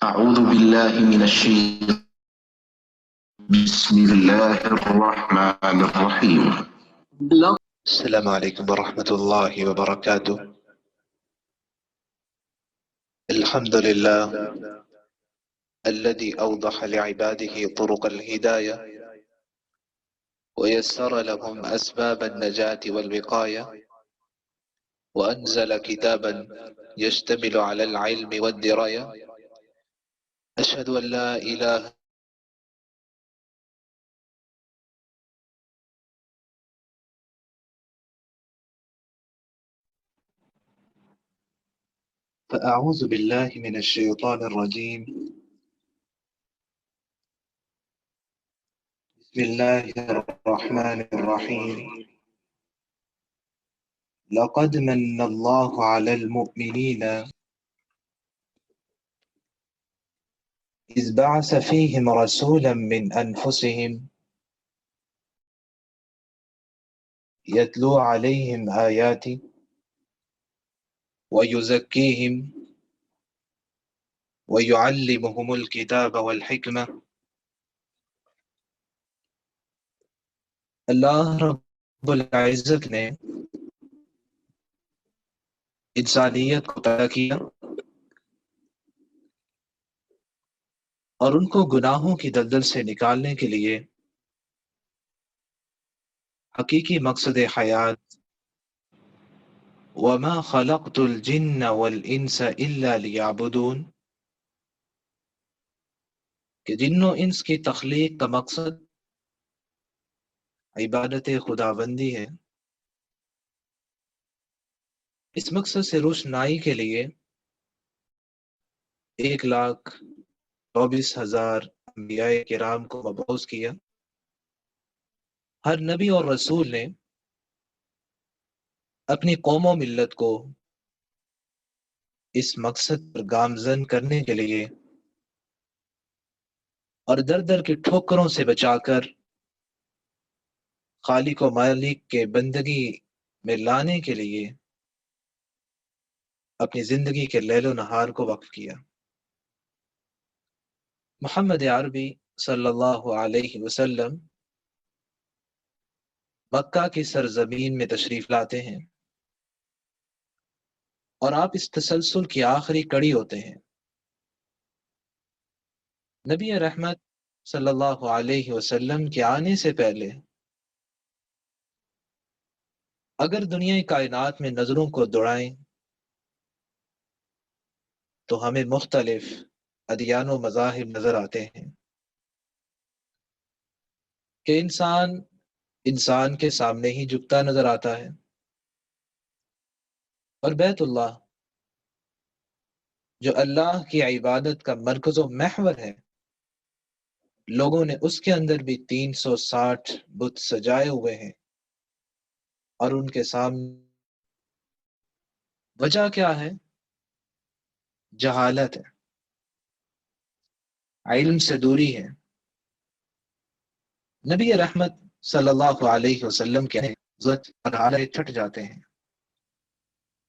أعوذ بالله من الشيطان. بسم الله الرحمن الرحيم. السلام عليكم ورحمة الله وبركاته. الحمد لله الذي أوضح لعباده طرق الهداية ويسر لهم أسباب النجاة والوقاية، وأنزل كتابا يشتمل على العلم والدراية. أشهد أن لا إله فأعوذ بالله من الشيطان الرجيم. بسم الله الرحمن الرحيم. لقد من الله على المؤمنين إذ بعث فيهم رسولا من أنفسهم يتلو عليهم آياتي ويزكيهم ويعلمهم الكتاب والحكمة. اللہ رب العزت نے انسانیت کو پیدا کیا اور ان کو گناہوں کی دلدل سے نکالنے کے لیے حقیقی مقصد حیات وما خلقت الجن والانس الا لیعبدون کہ جن و انس کی تخلیق کا مقصد عبادت خداوندی ہے۔ اس مقصد سے روشنائی کے لیے 1,24,000 انبیاء کرام کو مبعوث کیا۔ ہر نبی اور رسول نے اپنی قوم و ملت کو اس مقصد پر گامزن کرنے کے لیے اور در در کی ٹھوکروں سے بچا کر خالق و مالک کے بندگی میں لانے کے لیے اپنی زندگی کے لیل و نہار کو وقف کیا۔ محمد عربی صلی اللہ علیہ وسلم مکہ کی سرزمین میں تشریف لاتے ہیں اور آپ اس تسلسل کی آخری کڑی ہوتے ہیں۔ نبی رحمت صلی اللہ علیہ وسلم کے آنے سے پہلے اگر دنیا کائنات میں نظروں کو دوڑائیں تو ہمیں مختلف ادیان و مذاہب نظر آتے ہیں کہ انسان کے سامنے ہی جھکتا نظر آتا ہے، اور بیت اللہ جو اللہ کی عبادت کا مرکز و محور ہے، لوگوں نے اس کے اندر بھی 360 بت سجائے ہوئے ہیں، اور ان کے سامنے وجہ کیا ہے؟ جہالت ہے، علم سے دوری ہے۔ نبی رحمت صلی اللہ علیہ وسلم کے اور حالت چھٹ جاتے ہیں،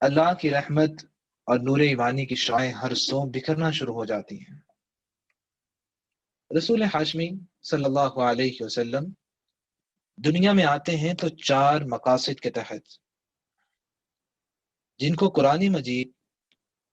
اللہ کی رحمت اور نور ایمانی کی شعائیں ہر سو بکھرنا شروع ہو جاتی ہیں۔ رسول ہاشمی صلی اللہ علیہ وسلم دنیا میں آتے ہیں تو 4 مقاصد کے تحت، جن کو قرآن مجید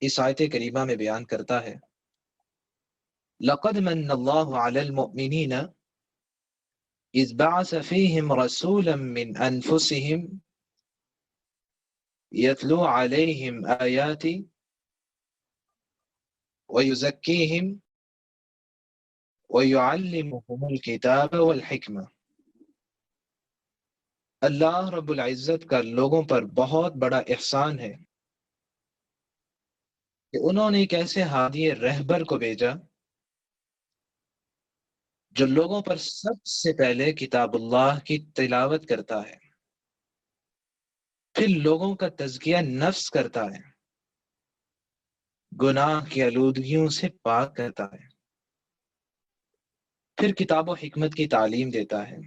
اس آیت کریمہ میں بیان کرتا ہے۔ لقد من اللہ علی المؤمنین اذ بعث فیہم رسولا من انفسہم یتلو علیہم آیاتی ویزکیہم ویعلمہم الکتاب والحکمہ۔ اللہ رب العزت کا لوگوں پر بہت بڑا احسان ہے کہ انہوں نے ایک ایسے ہادی رہبر کو بھیجا جو لوگوں پر سب سے پہلے کتاب اللہ کی تلاوت کرتا ہے، پھر لوگوں کا تزکیہ نفس کرتا ہے، گناہ کی آلودگیوں سے پاک کرتا ہے، پھر کتاب و حکمت کی تعلیم دیتا ہے۔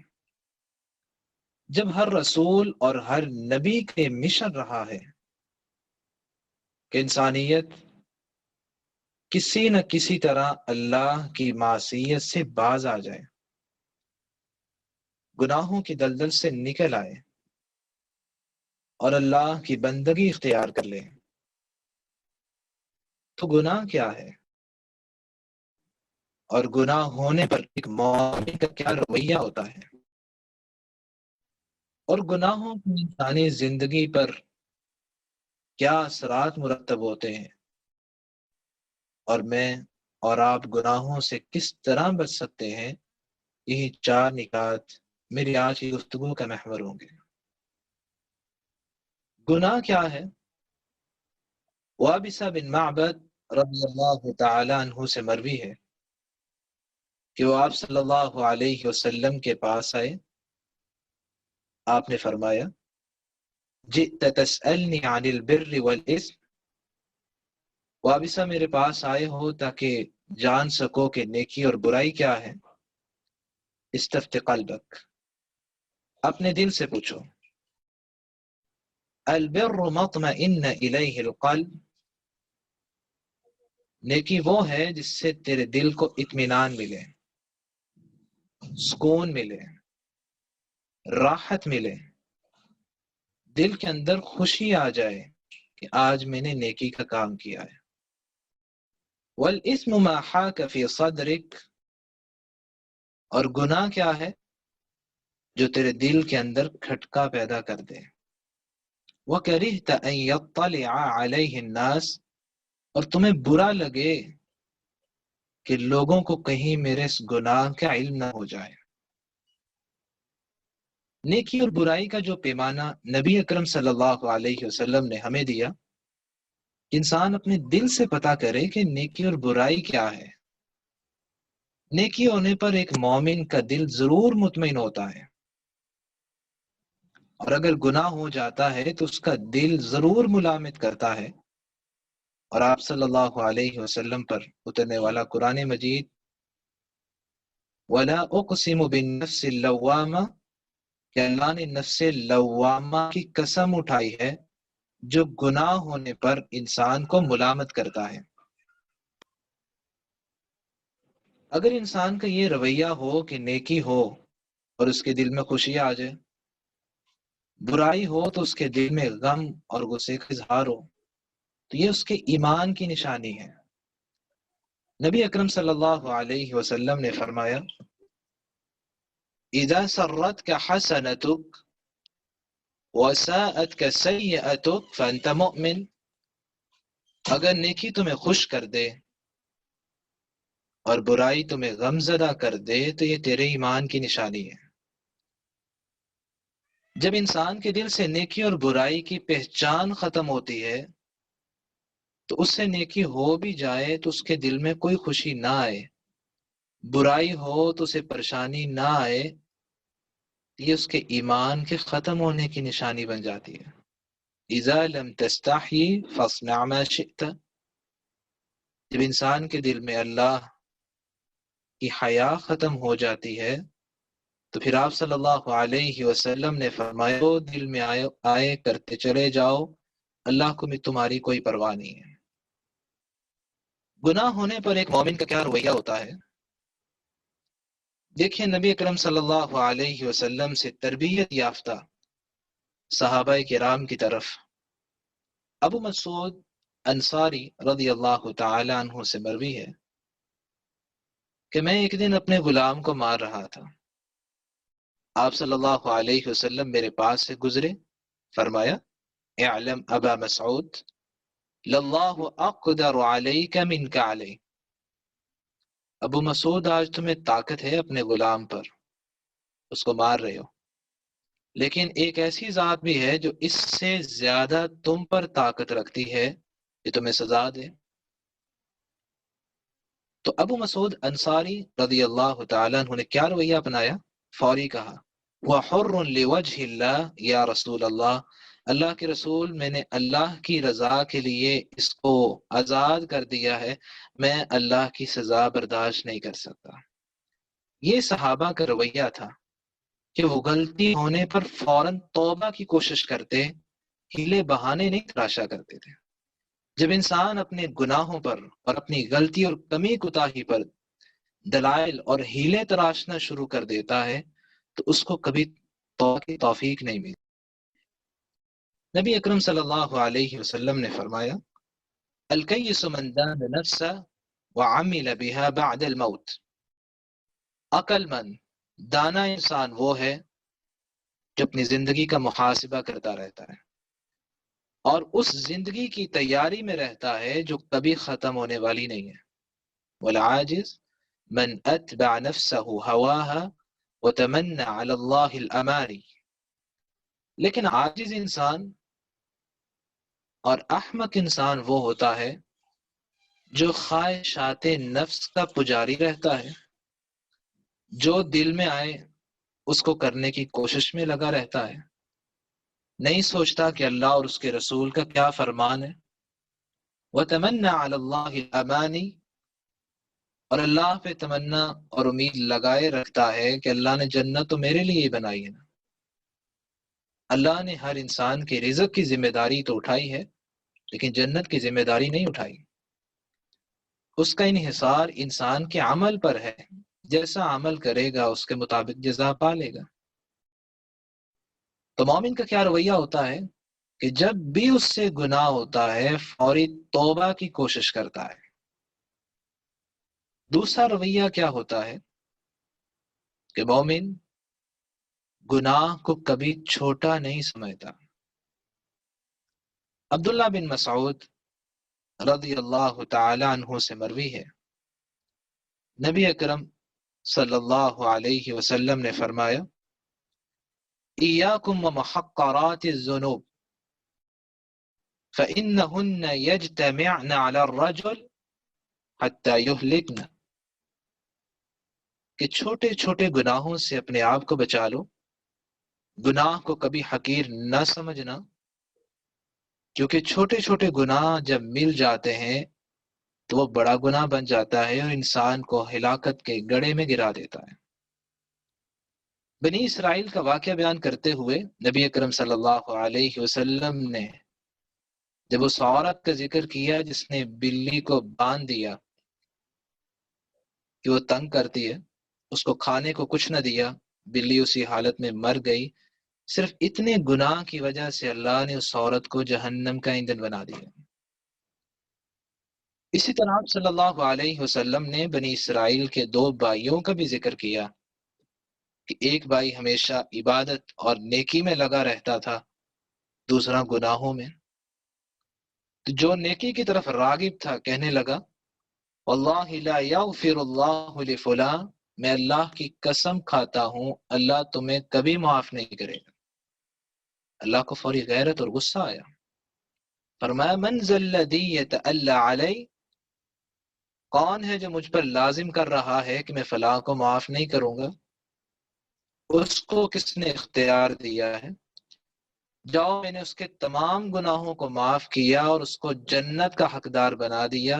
جب ہر رسول اور ہر نبی کے مشن رہا ہے کہ انسانیت کسی نہ کسی طرح اللہ کی معصیت سے باز آ جائے، گناہوں کی دلدل سے نکل آئے اور اللہ کی بندگی اختیار کر لے، تو گناہ کیا ہے اور گناہ ہونے پر ایک مومن کا کیا رویہ ہوتا ہے، اور گناہوں کی انسانی زندگی پر کیا اثرات مرتب ہوتے ہیں، اور میں اور آپ گناہوں سے کس طرح بچ سکتے ہیں، یہی 4 نکات میری آج کی گفتگو کا محور ہوں گے۔ گناہ کیا ہے؟ وابسہ بن معبد رضی اللہ تعالی عنہ سے مروی ہے کہ وہ آپ صلی اللہ علیہ وسلم کے پاس آئے، آپ نے فرمایا جئت تسألنی عن البر والاسم، وابسہ میرے پاس آئے ہو تاکہ جان سکو کہ نیکی اور برائی کیا ہے، استفت قلبک، اپنے دل سے پوچھو، البر مطمئن الیہ القلب، نیکی وہ ہے جس سے تیرے دل کو اطمینان ملے، سکون ملے، راحت ملے، دل کے اندر خوشی آ جائے کہ آج میں نے نیکی کا کام کیا ہے۔ والاسم ما حاک فی صدرک، اور گناہ کیا ہے؟ جو تیرے دل کے اندر کھٹکا پیدا کر دے۔ وکرہت ان یطلع علیہ الناس، اور تمہیں برا لگے کہ لوگوں کو کہیں میرے اس گناہ کا علم نہ ہو جائے۔ نیکی اور برائی کا جو پیمانہ نبی اکرم صلی اللہ علیہ وسلم نے ہمیں دیا، انسان اپنے دل سے پتہ کرے کہ نیکی اور برائی کیا ہے۔ نیکی ہونے پر ایک مومن کا دل ضرور مطمئن ہوتا ہے، اور اگر گناہ ہو جاتا ہے تو اس کا دل ضرور ملامت کرتا ہے، اور آپ صلی اللہ علیہ وسلم پر اترنے والا قرآن مجید وَلَا أُقْسِمُ بِالنَّفْسِ اللَّوَّامَةِ، کہ اللہ نے نفس لوامہ کی قسم اٹھائی ہے جو گناہ ہونے پر انسان کو ملامت کرتا ہے۔ اگر انسان کا یہ رویہ ہو کہ نیکی ہو اور اس کے دل میں خوشی آ جائے، برائی ہو تو اس کے دل میں غم اور غصے کا اظہار ہو، تو یہ اس کے ایمان کی نشانی ہے۔ نبی اکرم صلی اللہ علیہ وسلم نے فرمایا اذا سرتک حسنتک وساءتک سیئتک فانت مؤمن، اگر نیکی تمہیں خوش کر دے اور برائی تمہیں غم زدہ کر دے تو یہ تیرے ایمان کی نشانی ہے۔ جب انسان کے دل سے نیکی اور برائی کی پہچان ختم ہوتی ہے تو اس سے نیکی ہو بھی جائے تو اس کے دل میں کوئی خوشی نہ آئے، برائی ہو تو اسے پریشانی نہ آئے، یہ اس کے ایمان کے ختم ہونے کی نشانی بن جاتی ہے۔ اذا لم تستحی فاصنع ما شئت، جب انسان کے دل میں اللہ کی حیا ختم ہو جاتی ہے تو پھر آپ صلی اللہ علیہ وسلم نے فرمایا وہ دل میں آئے کرتے چلے جاؤ، اللہ کو بھی تمہاری کوئی پرواہ نہیں ہے۔ گناہ ہونے پر ایک مومن کا کیا رویہ ہوتا ہے؟ دیکھیں نبی اکرم صلی اللہ علیہ وسلم سے تربیت یافتہ صحابہ کرام کی طرف ابو مسعود انصاری رضی اللہ تعالی عنہ سے مروی ہے کہ میں ایک دن اپنے غلام کو مار رہا تھا، آپ صلی اللہ علیہ وسلم میرے پاس سے گزرے، فرمایا اعلم ابا مسعود للہ اقدر علیک منک علی، ابو مسعود آج تمہیں طاقت ہے اپنے غلام پر، اس کو مار رہے ہو، لیکن ایک ایسی ذات بھی ہے جو اس سے زیادہ تم پر طاقت رکھتی ہے کہ تمہیں سزا دے۔ تو ابو مسعود انصاری رضی اللہ تعالیٰ عنہ نے کیا رویہ اپنایا؟ فوری کہا وَحُرٌ لِوَجْهِ اللَّهِ یا رسول اللہ، اللہ کے رسول میں نے اللہ کی رضا کے لیے اس کو آزاد کر دیا ہے، میں اللہ کی سزا برداشت نہیں کر سکتا۔ یہ صحابہ کا رویہ تھا کہ وہ غلطی ہونے پر فوراً توبہ کی کوشش کرتے، ہیلے بہانے نہیں تراشا کرتے تھے۔ جب انسان اپنے گناہوں پر اور اپنی غلطی اور کمی کوتاہی پر دلائل اور ہیلے تراشنا شروع کر دیتا ہے تو اس کو کبھی توبہ کی توفیق نہیں ملتی۔ نبی اکرم صلی اللہ علیہ وسلم نے فرمایا الکیس من دان نفسه وعمل بها بعد الموت، عقل مند دانا انسان وہ ہے جو اپنی زندگی کا محاسبہ کرتا رہتا ہے اور اس زندگی کی تیاری میں رہتا ہے جو کبھی ختم ہونے والی نہیں ہے۔ والعاجز من اتبع نفسه هواها وتمنى على الله الامانی، لیکن عاجز انسان اور احمق انسان وہ ہوتا ہے جو خواہشات نفس کا پجاری رہتا ہے، جو دل میں آئے اس کو کرنے کی کوشش میں لگا رہتا ہے، نہیں سوچتا کہ اللہ اور اس کے رسول کا کیا فرمان ہے۔ وَتَمَنَّى عَلَى اللَّهِ الْأَمَانِ، اور اللہ پہ تمنا اور امید لگائے رکھتا ہے کہ اللہ نے جنت تو میرے لیے ہی بنائی ہے نا۔ اللہ نے ہر انسان کے رزق کی ذمہ داری تو اٹھائی ہے لیکن جنت کی ذمہ داری نہیں اٹھائی۔ اس کا انحصار انسان کے عمل پر ہے، جیسا عمل کرے گا اس کے مطابق جزا پا لے گا۔ تو مومن کا کیا رویہ ہوتا ہے کہ جب بھی اس سے گناہ ہوتا ہے فوری توبہ کی کوشش کرتا ہے۔ دوسرا رویہ کیا ہوتا ہے کہ مومن گناہ کو کبھی چھوٹا نہیں سمجھتا۔ عبداللہ بن مسعود رضی اللہ تعالی عنہ سے مروی ہے، نبی اکرم صلی اللہ علیہ وسلم نے فرمایا ایاکم ومحقرات الذنوب فإنہن یجتمعن علی الرجل حتی یہلکن، کہ چھوٹے چھوٹے گناہوں سے اپنے آپ کو بچا لو، گناہ کو کبھی حقیر نہ سمجھنا، کیونکہ چھوٹے چھوٹے گناہ جب مل جاتے ہیں تو وہ بڑا گناہ بن جاتا ہے اور انسان کو ہلاکت کے گڑھے میں گرا دیتا ہے۔ بنی اسرائیل کا واقعہ بیان کرتے ہوئے نبی اکرم صلی اللہ علیہ وسلم نے جب اس عورت کا ذکر کیا جس نے بلی کو باندھ دیا کہ وہ تنگ کرتی ہے، اس کو کھانے کو کچھ نہ دیا، بلی اسی حالت میں مر گئی، صرف اتنے گناہ کی وجہ سے اللہ نے اس عورت کو جہنم کا ایندھن بنا دیا۔ اسی طرح آپ صلی اللہ علیہ وسلم نے بنی اسرائیل کے دو بھائیوں کا بھی ذکر کیا کہ ایک بھائی ہمیشہ عبادت اور نیکی میں لگا رہتا تھا، دوسرا گناہوں میں۔ تو جو نیکی کی طرف راغب تھا کہنے لگا واللہ لا یغفر اللہ لفلاں، میں اللہ کی قسم کھاتا ہوں اللہ تمہیں کبھی معاف نہیں کرے گا۔ اللہ کو فوری غیرت اور غصہ آیا، فرمایا من ذا الذی یتألی علی، کون ہے جو مجھ پر لازم کر رہا ہے کہ میں فلاں کو معاف نہیں کروں گا؟ اس کو کس نے اختیار دیا ہے؟ جاؤ میں نے اس کے تمام گناہوں کو معاف کیا اور اس کو جنت کا حقدار بنا دیا،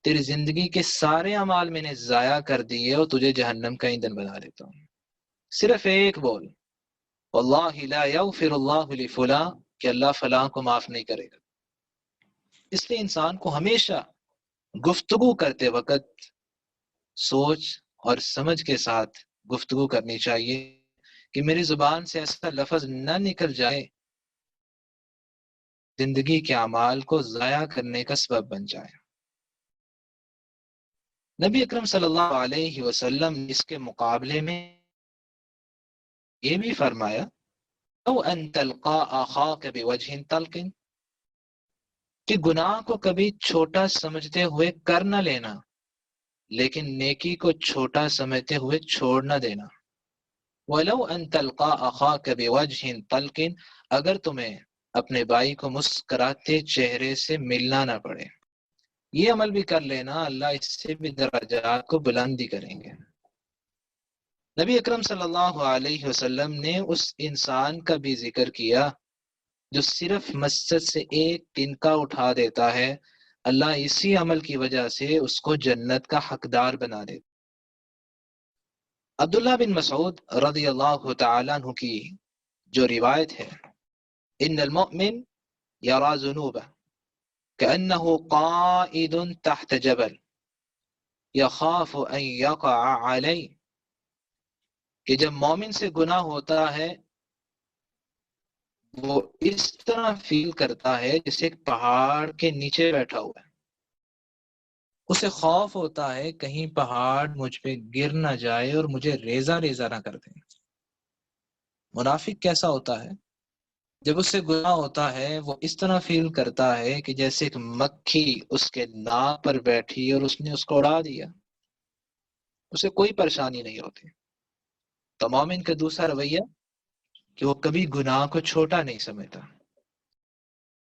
تیری زندگی کے سارے اعمال میں نے ضائع کر دیے اور تجھے جہنم کا ایندھن بنا دیتا ہوں۔ صرف ایک بول واللہ لا یغفر اللہ لفلاں، کہ اللہ فلاں کو معاف نہیں کرے گا۔ اس لیے انسان کو ہمیشہ گفتگو کرتے وقت سوچ اور سمجھ کے ساتھ گفتگو کرنی چاہیے کہ میری زبان سے ایسا لفظ نہ نکل جائے زندگی کے اعمال کو ضائع کرنے کا سبب بن جائے۔ نبی اکرم صلی اللہ علیہ وسلم نے اس کے مقابلے میں یہ بھی فرمایا او ان تلقا اخاک بوجہ طلق، کہ گناہ کو کبھی چھوٹا سمجھتے ہوئے کر نہ لینا لیکن نیکی کو چھوٹا سمجھتے ہوئے چھوڑ نہ دینا۔ وَلَوْ أَن تَلْقَى أَخَاكَ بِوَجْهٍ طَلْقٍ، اگر تمہیں اپنے بھائی کو مسکراتے چہرے سے ملنا نہ پڑے، یہ عمل بھی کر لینا، اللہ اس سے بھی درجات کو بلندی کریں گے۔ نبی اکرم صلی اللہ علیہ وسلم نے اس انسان کا بھی ذکر کیا جو صرف مسجد سے ایک تنکا اٹھا دیتا ہے، اللہ اسی عمل کی وجہ سے اس کو جنت کا حقدار بنا دیتا۔ عبداللہ بن مسعود رضی اللہ تعالیٰ عنہ کی جو روایت ہے ان المؤمن یرا ذنوبہ، كأنه قائد تحت جبل يخاف أن يقع عليه، کہ جب مومن سے گناہ ہوتا ہے وہ اس طرح فیل کرتا ہے جیسے ایک پہاڑ کے نیچے بیٹھا ہوا ہے، اسے خوف ہوتا ہے کہیں پہاڑ مجھ پہ گر نہ جائے اور مجھے ریزہ ریزہ نہ کر دیں۔ منافق کیسا ہوتا ہے؟ جب اس سے گناہ ہوتا ہے وہ اس طرح فیل کرتا ہے کہ جیسے ایک مکھی اس کے ناک پر بیٹھی اور اس نے اس کو اڑا دیا، اسے کوئی پریشانی نہیں ہوتی۔ تو مومن کا دوسرا رویہ کہ وہ کبھی گناہ کو چھوٹا نہیں سمجھتا،